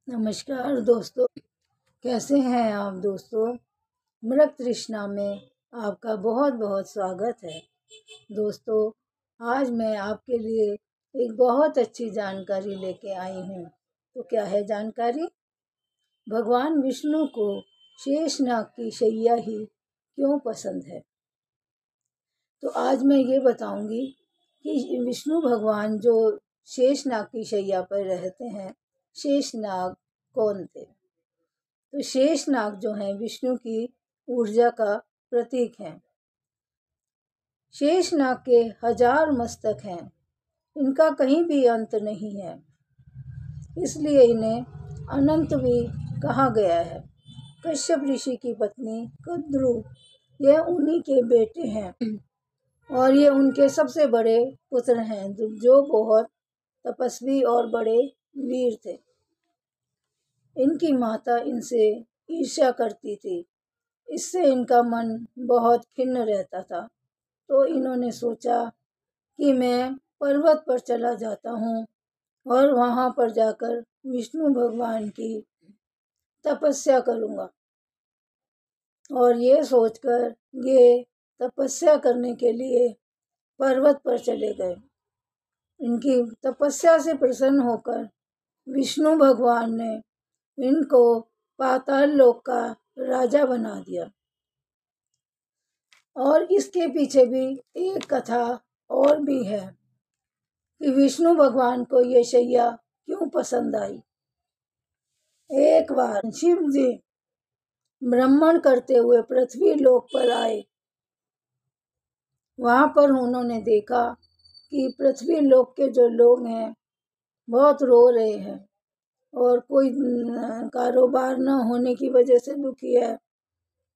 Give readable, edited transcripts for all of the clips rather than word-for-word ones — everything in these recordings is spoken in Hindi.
नमस्कार दोस्तों, कैसे हैं आप दोस्तों। मृग तृष्णा में आपका बहुत बहुत स्वागत है। दोस्तों, आज मैं आपके लिए एक बहुत अच्छी जानकारी लेके आई हूँ। तो क्या है जानकारी? भगवान विष्णु को शेषनाग की शैया ही क्यों पसंद है। तो आज मैं ये बताऊंगी कि विष्णु भगवान जो शेषनाग की शैया पर रहते हैं, शेषनाग कौन थे। तो शेषनाग जो हैं विष्णु की ऊर्जा का प्रतीक हैं। शेषनाग के 1000 मस्तक हैं, इनका कहीं भी अंत नहीं है, इसलिए इन्हें अनंत भी कहा गया है। कश्यप ऋषि की पत्नी कद्रु, ये उन्हीं के बेटे हैं और ये उनके सबसे बड़े पुत्र हैं, जो बहुत तपस्वी और बड़े वीर थे। इनकी माता इनसे ईर्ष्या करती थी, इससे इनका मन बहुत खिन्न रहता था। तो इन्होंने सोचा कि मैं पर्वत पर चला जाता हूँ और वहाँ पर जाकर विष्णु भगवान की तपस्या करूँगा। और ये सोचकर ये तपस्या करने के लिए पर्वत पर चले गए। इनकी तपस्या से प्रसन्न होकर विष्णु भगवान ने इनको पाताल लोक का राजा बना दिया। और इसके पीछे भी एक कथा और भी है कि विष्णु भगवान को ये शैया क्यों पसंद आई। एक बार शिव जी भ्रमण करते हुए पृथ्वी लोक पर आए। वहाँ पर उन्होंने देखा कि पृथ्वी लोक के जो लोग हैं बहुत रो रहे हैं और कोई कारोबार न होने की वजह से दुखी है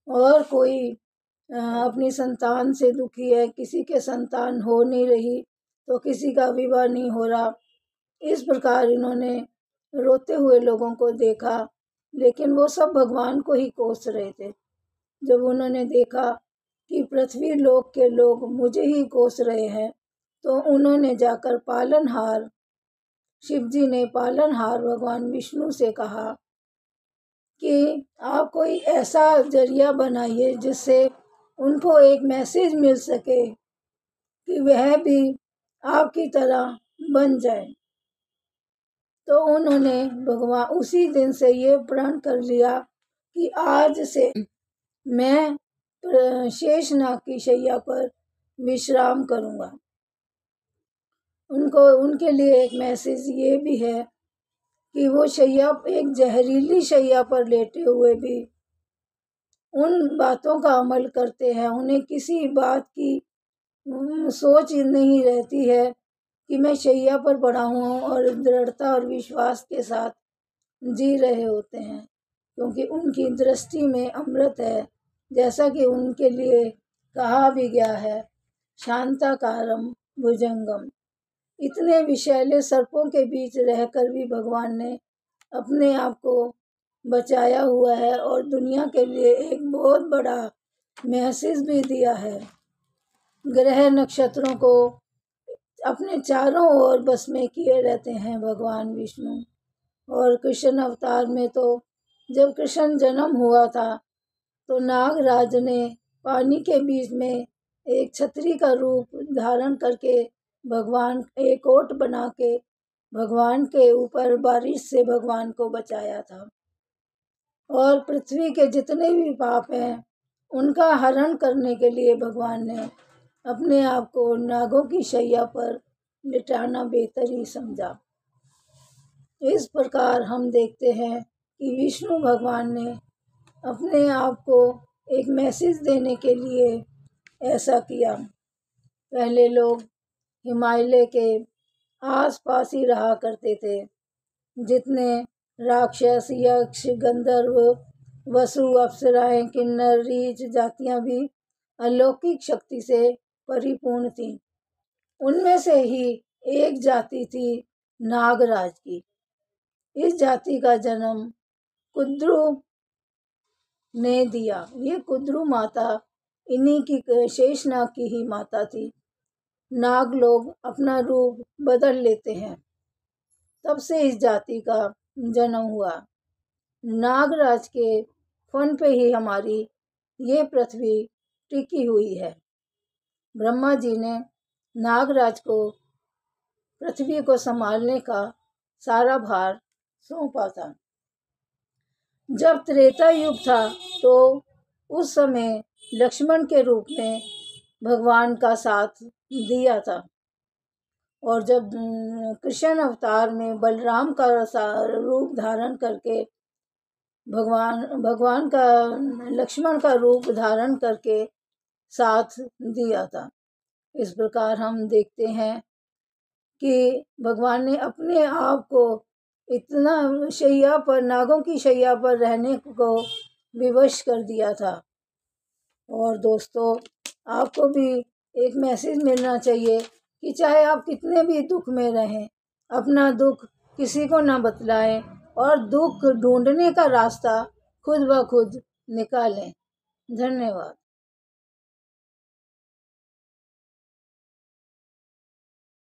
और कोई अपनी संतान से दुखी है, किसी के संतान हो नहीं रही तो किसी का विवाह नहीं हो रहा। इस प्रकार इन्होंने रोते हुए लोगों को देखा, लेकिन वो सब भगवान को ही कोस रहे थे। जब उन्होंने देखा कि पृथ्वी लोक के लोग मुझे ही कोस रहे हैं, तो उन्होंने जाकर पालनहार, शिव जी ने पालनहार भगवान विष्णु से कहा कि आप कोई ऐसा जरिया बनाइए जिससे उनको एक मैसेज मिल सके कि वह भी आपकी तरह बन जाए। तो उन्होंने भगवान उसी दिन से ये प्रण कर लिया कि आज से मैं शेषनाग की शैया पर विश्राम करूँगा। उनके लिए एक मैसेज ये भी है कि वो शैया एक जहरीली शैया पर लेटे हुए भी उन बातों का अमल करते हैं। उन्हें किसी बात की सोच नहीं रहती है कि मैं शैया पर पड़ा हूँ, और दृढ़ता और विश्वास के साथ जी रहे होते हैं, क्योंकि उनकी दृष्टि में अमृत है। जैसा कि उनके लिए कहा भी गया है, शांताकारम भुजंगम। इतने विषैले सर्पों के बीच रहकर भी भगवान ने अपने आप को बचाया हुआ है और दुनिया के लिए एक बहुत बड़ा मैसेज भी दिया है। ग्रह नक्षत्रों को अपने चारों ओर बस में किए रहते हैं भगवान विष्णु। और कृष्ण अवतार में तो जब कृष्ण जन्म हुआ था तो नागराज ने पानी के बीच में एक छतरी का रूप धारण करके भगवान एक ओट बना के भगवान के ऊपर बारिश से भगवान को बचाया था। और पृथ्वी के जितने भी पाप हैं उनका हरण करने के लिए भगवान ने अपने आप को नागों की शैया पर लिटाना बेहतर ही समझा। इस प्रकार हम देखते हैं कि विष्णु भगवान ने अपने आप को एक मैसेज देने के लिए ऐसा किया। पहले लोग हिमालय के आसपास ही रहा करते थे। जितने राक्षस, यक्ष, गंधर्व, वसु, अप्सराएं, किन्नर, रीछ जातियां भी अलौकिक शक्ति से परिपूर्ण थीं। उनमें से ही एक जाति थी नागराज की। इस जाति का जन्म कुद्रु ने दिया। ये कुद्रु माता इन्हीं की शेषनाग की ही माता थी। नाग लोग अपना रूप बदल लेते हैं, तब से इस जाति का जन्म हुआ। नागराज के फन पे ही हमारी ये पृथ्वी टिकी हुई है। ब्रह्मा जी ने नागराज को पृथ्वी को संभालने का सारा भार सौंपा था। जब त्रेता युग था तो उस समय लक्ष्मण के रूप में भगवान का साथ दिया था, और जब कृष्ण अवतार में बलराम का रूप धारण करके भगवान का लक्ष्मण का रूप धारण करके साथ दिया था। इस प्रकार हम देखते हैं कि भगवान ने अपने आप को इतना शैया पर, नागों की शैया पर रहने को विवश कर दिया था। और दोस्तों, आपको भी एक मैसेज मिलना चाहिए कि चाहे आप कितने भी दुख में रहें, अपना दुख किसी को ना बतलाएं और दुख ढूंढने का रास्ता खुद ब खुद निकालें। धन्यवाद।